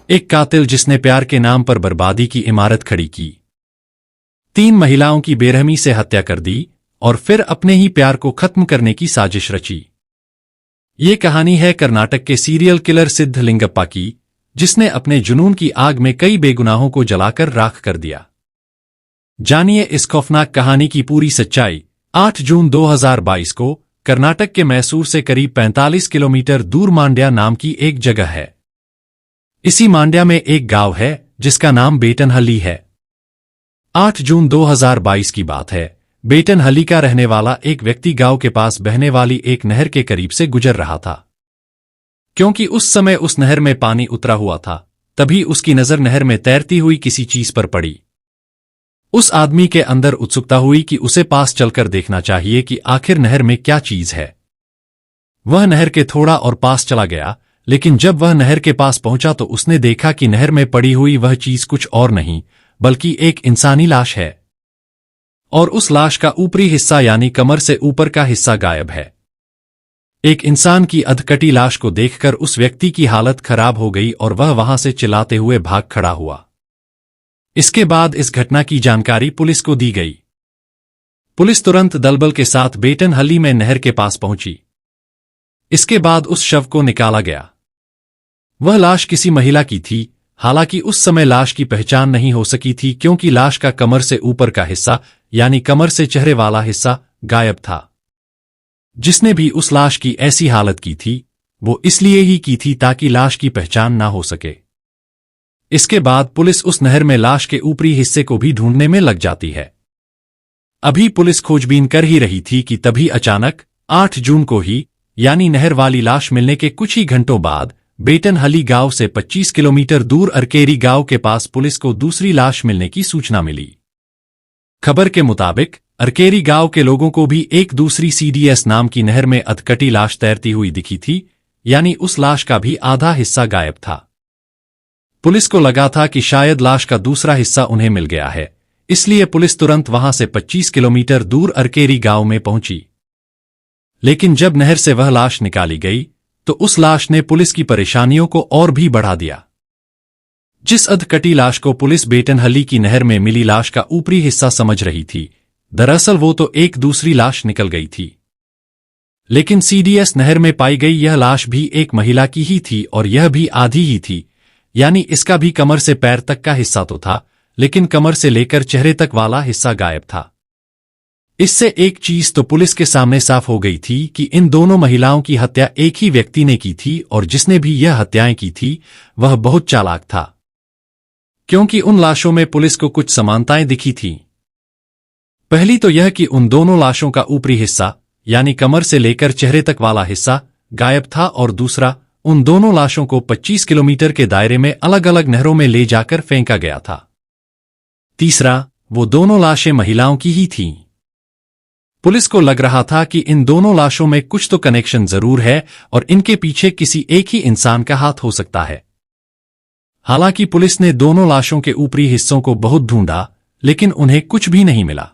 एक कातिल जिसने प्यार के नाम पर बर्बादी की इमारत खड़ी की, 3 महिलाओं की बेरहमी से हत्या कर दी और फिर अपने ही प्यार को खत्म करने की साजिश रची। ये कहानी है कर्नाटक के सीरियल किलर सिद्धलिंगप्पा की, जिसने अपने जुनून की आग में कई बेगुनाहों को जलाकर राख कर दिया। जानिए इस खौफनाक कहानी की पूरी सच्चाई। 8 जून 2022 को कर्नाटक के मैसूर से करीब 45 किलोमीटर दूर मांड्या नाम की एक जगह है। इसी मांड्या में एक गांव है जिसका नाम बेटनहल्ली है। 8 जून 2022 की बात है। बेटनहल्ली का रहने वाला एक व्यक्ति गांव के पास बहने वाली एक नहर के करीब से गुजर रहा था। क्योंकि उस समय उस नहर में पानी उतरा हुआ था, तभी उसकी नजर नहर में तैरती हुई किसी चीज पर पड़ी। उस आदमी के अंदर उत्सुकता हुई कि उसे पास चलकर देखना चाहिए कि आखिर नहर में क्या चीज है। वह नहर के थोड़ा और पास चला गया, लेकिन जब वह नहर के पास पहुंचा तो उसने देखा कि नहर में पड़ी हुई वह चीज कुछ और नहीं बल्कि एक इंसानी लाश है, और उस लाश का ऊपरी हिस्सा यानी कमर से ऊपर का हिस्सा गायब है। एक इंसान की अधकटी लाश को देखकर उस व्यक्ति की हालत खराब हो गई और वह वहां से चिल्लाते हुए भाग खड़ा हुआ। इसके बाद इस घटना की जानकारी पुलिस को दी गई। पुलिस तुरंत दलबल के साथ बेटनहल्ली में नहर के पास पहुंची। इसके बाद उस शव को निकाला गया। वह लाश किसी महिला की थी। हालांकि उस समय लाश की पहचान नहीं हो सकी थी क्योंकि लाश का कमर से ऊपर का हिस्सा यानी कमर से चेहरे वाला हिस्सा गायब था। जिसने भी उस लाश की ऐसी हालत की थी वो इसलिए ही की थी ताकि लाश की पहचान ना हो सके। इसके बाद पुलिस उस नहर में लाश के ऊपरी हिस्से को भी ढूंढने में लग जाती है। अभी पुलिस खोजबीन कर ही रही थी कि तभी अचानक 8 जून को ही यानी नहर वाली लाश मिलने के कुछ ही घंटों बाद बेटनहल्ली गांव से 25 किलोमीटर दूर अरकेरी गांव के पास पुलिस को दूसरी लाश मिलने की सूचना मिली। खबर के मुताबिक अरकेरी गांव के लोगों को भी एक दूसरी सीडीएस नाम की नहर में अधकटी लाश तैरती हुई दिखी थी, यानी उस लाश का भी आधा हिस्सा गायब था। पुलिस को लगा था कि शायद लाश का दूसरा हिस्सा उन्हें मिल गया है, इसलिए पुलिस तुरंत वहां से 25 किलोमीटर दूर अरकेरी गांव में पहुंची। लेकिन जब नहर से वह लाश निकाली गई तो उस लाश ने पुलिस की परेशानियों को और भी बढ़ा दिया। जिस अधकटी लाश को पुलिस बेटनहल्ली की नहर में मिली लाश का ऊपरी हिस्सा समझ रही थी, दरअसल वो तो एक दूसरी लाश निकल गई थी। लेकिन सीडीएस नहर में पाई गई यह लाश भी एक महिला की ही थी और यह भी आधी ही थी, यानी इसका भी कमर से पैर तक का हिस्सा तो था, लेकिन कमर से लेकर चेहरे तक वाला हिस्सा गायब था। इससे एक चीज तो पुलिस के सामने साफ हो गई थी कि इन दोनों महिलाओं की हत्या एक ही व्यक्ति ने की थी और जिसने भी यह हत्याएं की थी वह बहुत चालाक था, क्योंकि उन लाशों में पुलिस को कुछ समानताएं दिखी थीं। पहली तो यह कि उन दोनों लाशों का ऊपरी हिस्सा यानी कमर से लेकर चेहरे तक वाला हिस्सा गायब था, और दूसरा उन दोनों लाशों को 25 किलोमीटर के दायरे में अलग अलग नहरों में ले जाकर फेंका गया था। तीसरा, वो दोनों लाशें महिलाओं की ही थीं। पुलिस को लग रहा था कि इन दोनों लाशों में कुछ तो कनेक्शन जरूर है और इनके पीछे किसी एक ही इंसान का हाथ हो सकता है। हालांकि पुलिस ने दोनों लाशों के ऊपरी हिस्सों को बहुत ढूंढा, लेकिन उन्हें कुछ भी नहीं मिला।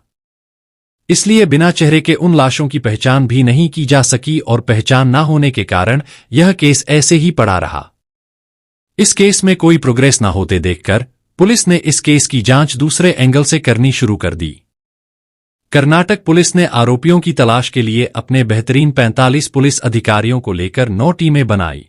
इसलिए बिना चेहरे के उन लाशों की पहचान भी नहीं की जा सकी और पहचान ना होने के कारण यह केस ऐसे ही पड़ा रहा। इस केस में कोई प्रोग्रेस ना होते देखकर पुलिस ने इस केस की जांच दूसरे एंगल से करनी शुरू कर दी। कर्नाटक पुलिस ने आरोपियों की तलाश के लिए अपने बेहतरीन 45 पुलिस अधिकारियों को लेकर 9 टीमें बनाई।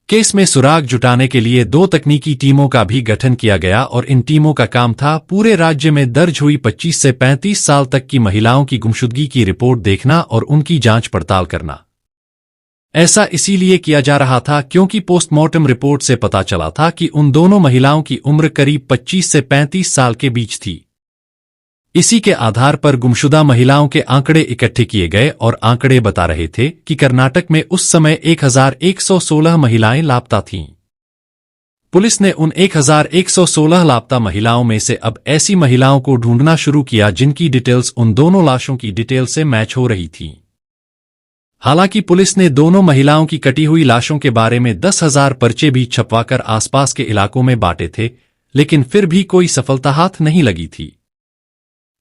केस में सुराग जुटाने के लिए 2 तकनीकी टीमों का भी गठन किया गया और इन टीमों का काम था पूरे राज्य में दर्ज हुई 25 से 35 साल तक की महिलाओं की गुमशुदगी की रिपोर्ट देखना और उनकी जांच पड़ताल करना। ऐसा इसीलिए किया जा रहा था क्योंकि पोस्टमार्टम रिपोर्ट से पता चला था कि उन दोनों महिलाओं की उम्र करीब 25 से 35 साल के बीच थी। इसी के आधार पर गुमशुदा महिलाओं के आंकड़े इकट्ठे किए गए और आंकड़े बता रहे थे कि कर्नाटक में उस समय 1116 महिलाएं लापता थीं। पुलिस ने उन 1116 लापता महिलाओं में से अब ऐसी महिलाओं को ढूंढना शुरू किया जिनकी डिटेल्स उन दोनों लाशों की डिटेल से मैच हो रही थीं। हालांकि पुलिस ने दोनों महिलाओं की कटी हुई लाशों के बारे में 10,000 पर्चे भी छपवाकर आसपास के इलाकों में बांटे थे, लेकिन फिर भी कोई सफलता हाथ नहीं लगी थी।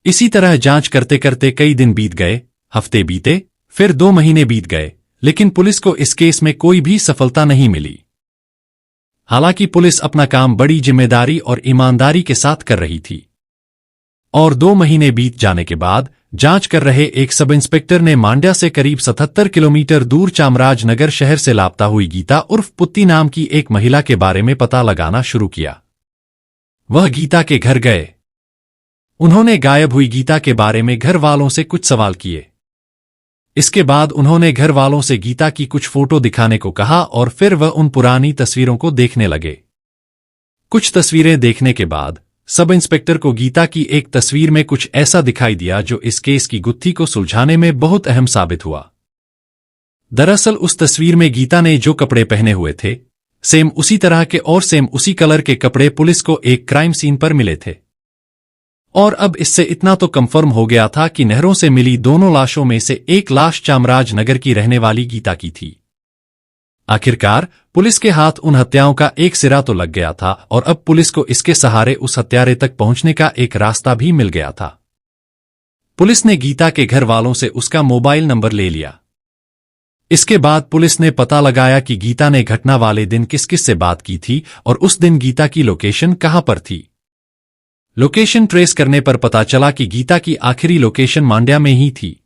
इसी तरह जांच करते करते कई दिन बीत गए, हफ्ते बीते, फिर 2 महीने बीत गए, लेकिन पुलिस को इस केस में कोई भी सफलता नहीं मिली। हालांकि पुलिस अपना काम बड़ी जिम्मेदारी और ईमानदारी के साथ कर रही थी। और 2 महीने बीत जाने के बाद जांच कर रहे एक सब इंस्पेक्टर ने मांड्या से करीब 77 किलोमीटर दूर चामराजनगर शहर से लापता हुई गीता उर्फ पुत्ती नाम की एक महिला के बारे में पता लगाना शुरू किया। वह गीता के घर गए। उन्होंने गायब हुई गीता के बारे में घर वालों से कुछ सवाल किए। इसके बाद उन्होंने घर वालों से गीता की कुछ फोटो दिखाने को कहा और फिर वह उन पुरानी तस्वीरों को देखने लगे। कुछ तस्वीरें देखने के बाद सब इंस्पेक्टर को गीता की एक तस्वीर में कुछ ऐसा दिखाई दिया जो इस केस की गुत्थी को सुलझाने में बहुत अहम साबित हुआ। दरअसल उस तस्वीर में गीता ने जो कपड़े पहने हुए थे, सेम उसी तरह के और सेम उसी कलर के कपड़े पुलिस को एक क्राइम सीन पर मिले थे। और अब इससे इतना तो कंफर्म हो गया था कि नहरों से मिली दोनों लाशों में से एक लाश चामराजनगर की रहने वाली गीता की थी। आखिरकार पुलिस के हाथ उन हत्याओं का एक सिरा तो लग गया था और अब पुलिस को इसके सहारे उस हत्यारे तक पहुंचने का एक रास्ता भी मिल गया था। पुलिस ने गीता के घर वालों से उसका मोबाइल नंबर ले लिया। इसके बाद पुलिस ने पता लगाया कि गीता ने घटना वाले दिन किस किस से बात की थी और उस दिन गीता की लोकेशन कहां पर थी। लोकेशन ट्रेस करने पर पता चला कि गीता की आखिरी लोकेशन मांड्या में ही थी।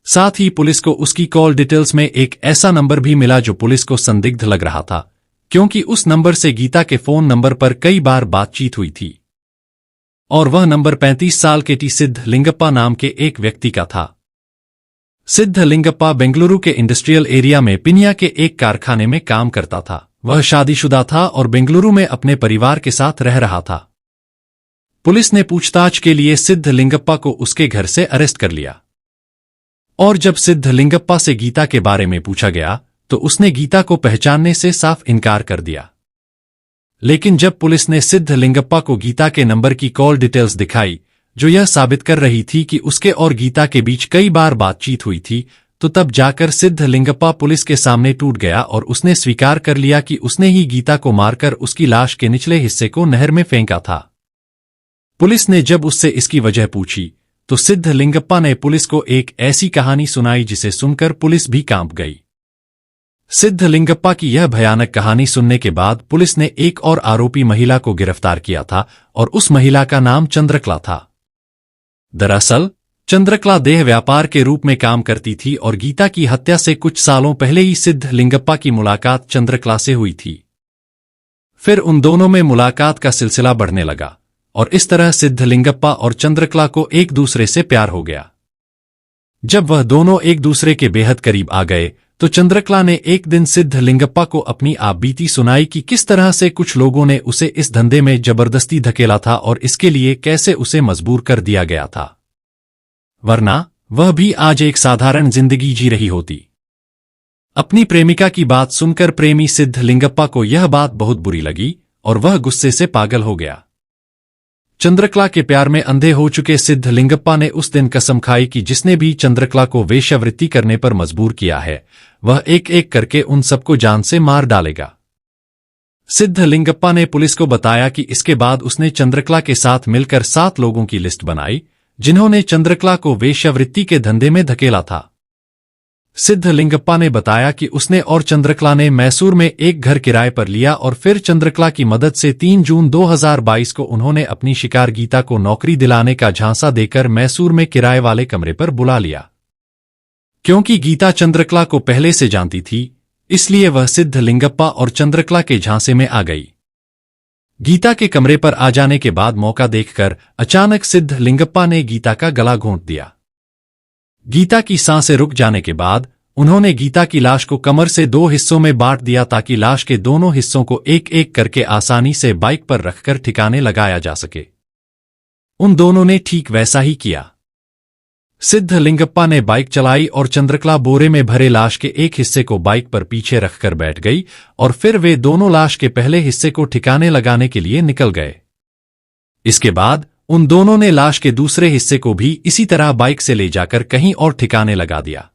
साथ ही पुलिस को उसकी कॉल डिटेल्स में एक ऐसा नंबर भी मिला जो पुलिस को संदिग्ध लग रहा था, क्योंकि उस नंबर से गीता के फोन नंबर पर कई बार बातचीत हुई थी और वह नंबर 35 साल के टी सिद्ध लिंगप्पा नाम के एक व्यक्ति का था। सिद्ध लिंगप्पा बेंगलुरु के इंडस्ट्रियल एरिया में पिनिया के एक कारखाने में काम करता था। वह शादीशुदा था और बेंगलुरु में अपने परिवार के साथ रह रहा था। पुलिस ने पूछताछ के लिए सिद्ध लिंगप्पा को उसके घर से अरेस्ट कर लिया और जब सिद्ध लिंगप्पा से गीता के बारे में पूछा गया तो उसने गीता को पहचानने से साफ इनकार कर दिया। लेकिन जब पुलिस ने सिद्ध लिंगप्पा को गीता के नंबर की कॉल डिटेल्स दिखाई जो यह साबित कर रही थी कि उसके और गीता के बीच कई बार बातचीत हुई थी, तो तब जाकर सिद्ध लिंगप्पा पुलिस के सामने टूट गया और उसने स्वीकार कर लिया कि उसने ही गीता को मारकर उसकी लाश के निचले हिस्से को नहर में फेंका था। पुलिस ने जब उससे इसकी वजह पूछी तो सिद्ध लिंगप्पा ने पुलिस को एक ऐसी कहानी सुनाई जिसे सुनकर पुलिस भी कांप गई। सिद्ध लिंगप्पा की यह भयानक कहानी सुनने के बाद पुलिस ने एक और आरोपी महिला को गिरफ्तार किया था और उस महिला का नाम चंद्रकला था। दरअसल चंद्रकला देह व्यापार के रूप में काम करती थी और गीता की हत्या से कुछ सालों पहले ही सिद्ध लिंगप्पा की मुलाकात चंद्रकला से हुई थी। फिर उन दोनों में मुलाकात का सिलसिला बढ़ने लगा और इस तरह सिद्ध लिंगप्पा और चंद्रकला को एक दूसरे से प्यार हो गया। जब वह दोनों एक दूसरे के बेहद करीब आ गए तो चंद्रकला ने एक दिन सिद्ध लिंगप्पा को अपनी आपबीती सुनाई कि किस तरह से कुछ लोगों ने उसे इस धंधे में जबरदस्ती धकेला था और इसके लिए कैसे उसे मजबूर कर दिया गया था, वरना वह भी आज एक साधारण जिंदगी जी रही होती। अपनी प्रेमिका की बात सुनकर प्रेमी सिद्ध लिंगप्पा को यह बात बहुत बुरी लगी और वह गुस्से से पागल हो गया। चंद्रकला के प्यार में अंधे हो चुके सिद्ध लिंगप्पा ने उस दिन कसम खाई कि जिसने भी चंद्रकला को वेश्यावृत्ति करने पर मजबूर किया है वह एक एक करके उन सबको जान से मार डालेगा। सिद्ध लिंगप्पा ने पुलिस को बताया कि इसके बाद उसने चंद्रकला के साथ मिलकर 7 लोगों की लिस्ट बनाई जिन्होंने चंद्रकला को वेश्यावृत्ति के धंधे में धकेला था। सिद्ध लिंगप्पा ने बताया कि उसने और चंद्रकला ने मैसूर में एक घर किराए पर लिया और फिर चंद्रकला की मदद से 3 जून 2022 को उन्होंने अपनी शिकार गीता को नौकरी दिलाने का झांसा देकर मैसूर में किराए वाले कमरे पर बुला लिया। क्योंकि गीता चंद्रकला को पहले से जानती थी, इसलिए वह सिद्ध लिंगप्पा और चंद्रकला के झांसे में आ गई। गीता के कमरे पर आ जाने के बाद मौका देखकर अचानक सिद्ध लिंगप्पा ने गीता का गला घोंट दिया। गीता की सांसें रुक जाने के बाद उन्होंने गीता की लाश को कमर से 2 हिस्सों में बांट दिया ताकि लाश के दोनों हिस्सों को एक एक करके आसानी से बाइक पर रखकर ठिकाने लगाया जा सके। उन दोनों ने ठीक वैसा ही किया। सिद्ध लिंगप्पा ने बाइक चलाई और चंद्रकला बोरे में भरे लाश के एक हिस्से को बाइक पर पीछे रखकर बैठ गई और फिर वे दोनों लाश के पहले हिस्से को ठिकाने लगाने के लिए निकल गए। इसके बाद उन दोनों ने लाश के दूसरे हिस्से को भी इसी तरह बाइक से ले जाकर कहीं और ठिकाने लगा दिया।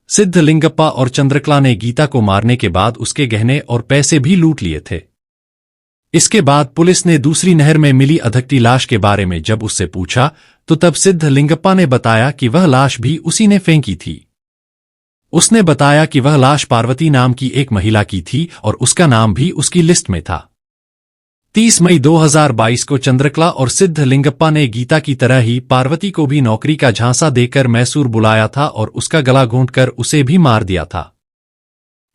सिद्ध लिंगप्पा और चंद्रकला ने गीता को मारने के बाद उसके गहने और पैसे भी लूट लिए थे। इसके बाद पुलिस ने दूसरी नहर में मिली अधकटी लाश के बारे में जब उससे पूछा तो तब सिद्ध लिंगप्पा ने बताया कि वह लाश भी उसी ने फेंकी थी। उसने बताया कि वह लाश पार्वती नाम की एक महिला की थी और उसका नाम भी उसकी लिस्ट में था। 30 मई 2022 को चंद्रकला और सिद्धलिंगप्पा ने गीता की तरह ही पार्वती को भी नौकरी का झांसा देकर मैसूर बुलाया था और उसका गला घोंटकर उसे भी मार दिया था।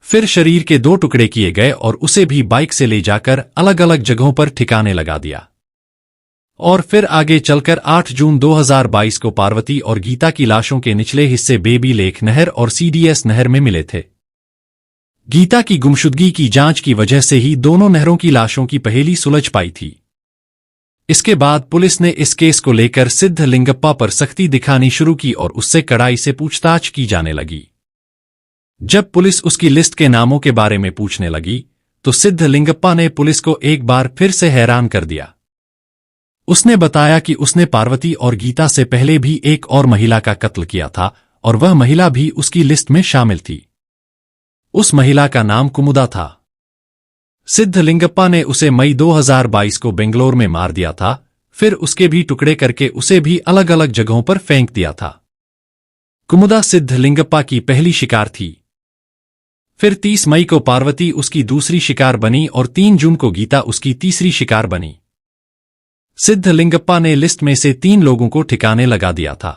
फिर शरीर के 2 टुकड़े किए गए और उसे भी बाइक से ले जाकर अलग अलग जगहों पर ठिकाने लगा दिया। और फिर आगे चलकर 8 जून 2022 को पार्वती और गीता की लाशों के निचले हिस्से बेबी लेक नहर और सीडीएस नहर में मिले थे। गीता की गुमशुदगी की जांच की वजह से ही दोनों नहरों की लाशों की पहेली सुलझ पाई थी। इसके बाद पुलिस ने इस केस को लेकर सिद्धलिंगप्पा पर सख्ती दिखानी शुरू की और उससे कड़ाई से पूछताछ की जाने लगी। जब पुलिस उसकी लिस्ट के नामों के बारे में पूछने लगी तो सिद्धलिंगप्पा ने पुलिस को एक बार फिर से हैरान कर दिया। उसने बताया कि उसने पार्वती और गीता से पहले भी एक और महिला का कत्ल किया था और वह महिला भी उसकी लिस्ट में शामिल थी। उस महिला का नाम कुमुदा था। सिद्धलिंगप्पा ने उसे मई 2022 को बेंगलोर में मार दिया था, फिर उसके भी टुकड़े करके उसे भी अलग अलग जगहों पर फेंक दिया था। कुमुदा सिद्धलिंगप्पा की पहली शिकार थी। फिर 30 मई को पार्वती उसकी दूसरी शिकार बनी और 3 जून को गीता उसकी तीसरी शिकार बनी। सिद्धलिंगप्पा ने लिस्ट में से 3 लोगों को ठिकाने लगा दिया था।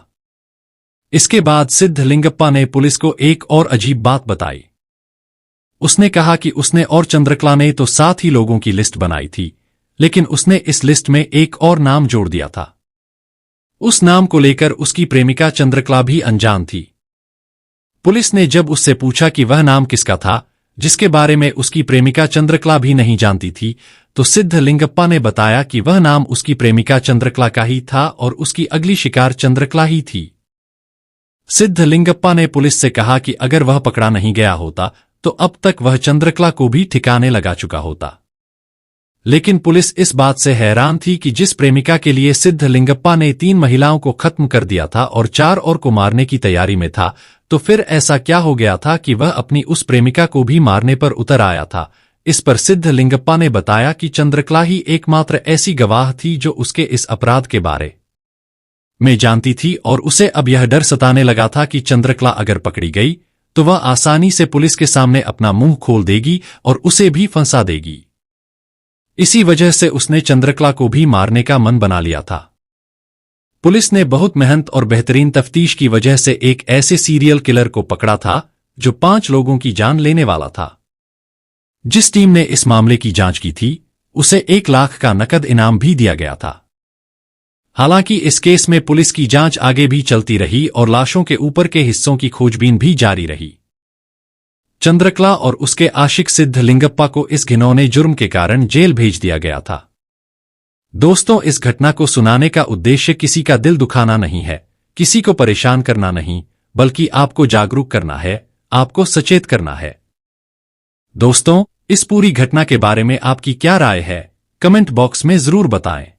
इसके बाद सिद्धलिंगप्पा ने पुलिस को एक और अजीब बात बताई। उसने कहा कि उसने और चंद्रकला ने तो 7 ही लोगों की लिस्ट बनाई थी, लेकिन उसने इस लिस्ट में एक और नाम जोड़ दिया था। उस नाम को लेकर उसकी प्रेमिका चंद्रकला भी अनजान थी। पुलिस ने जब उससे पूछा कि वह नाम किसका था, जिसके बारे में उसकी प्रेमिका चंद्रकला भी नहीं जानती थी, तो सिद्धलिंगप्पा ने बताया कि वह नाम उसकी प्रेमिका चंद्रकला का ही था और उसकी अगली शिकार चंद्रकला ही थी। सिद्धलिंगप्पा ने पुलिस से कहा कि अगर वह पकड़ा नहीं गया होता तो अब तक वह चंद्रकला को भी ठिकाने लगा चुका होता। लेकिन पुलिस इस बात से हैरान थी कि जिस प्रेमिका के लिए सिद्धलिंगप्पा ने 3 महिलाओं को खत्म कर दिया था और 4 और को मारने की तैयारी में था, तो फिर ऐसा क्या हो गया था कि वह अपनी उस प्रेमिका को भी मारने पर उतर आया था। इस पर सिद्धलिंगप्पा ने बताया कि चंद्रकला ही एकमात्र ऐसी गवाह थी जो उसके इस अपराध के बारे में जानती थी और उसे अब यह डर सताने लगा था कि चंद्रकला अगर पकड़ी गई तो वह आसानी से पुलिस के सामने अपना मुंह खोल देगी और उसे भी फंसा देगी। इसी वजह से उसने चंद्रकला को भी मारने का मन बना लिया था। पुलिस ने बहुत मेहनत और बेहतरीन तफ्तीश की वजह से एक ऐसे सीरियल किलर को पकड़ा था जो 5 लोगों की जान लेने वाला था। जिस टीम ने इस मामले की जांच की थी उसे 1 लाख का नकद इनाम भी दिया गया था। हालांकि इस केस में पुलिस की जांच आगे भी चलती रही और लाशों के ऊपर के हिस्सों की खोजबीन भी जारी रही। चंद्रकला और उसके आशिक सिद्धलिंगप्पा को इस घिनौने जुर्म के कारण जेल भेज दिया गया था। दोस्तों, इस घटना को सुनाने का उद्देश्य किसी का दिल दुखाना नहीं है, किसी को परेशान करना नहीं, बल्कि आपको जागरूक करना है, आपको सचेत करना है। दोस्तों, इस पूरी घटना के बारे में आपकी क्या राय है, कमेंट बॉक्स में जरूर बताएं।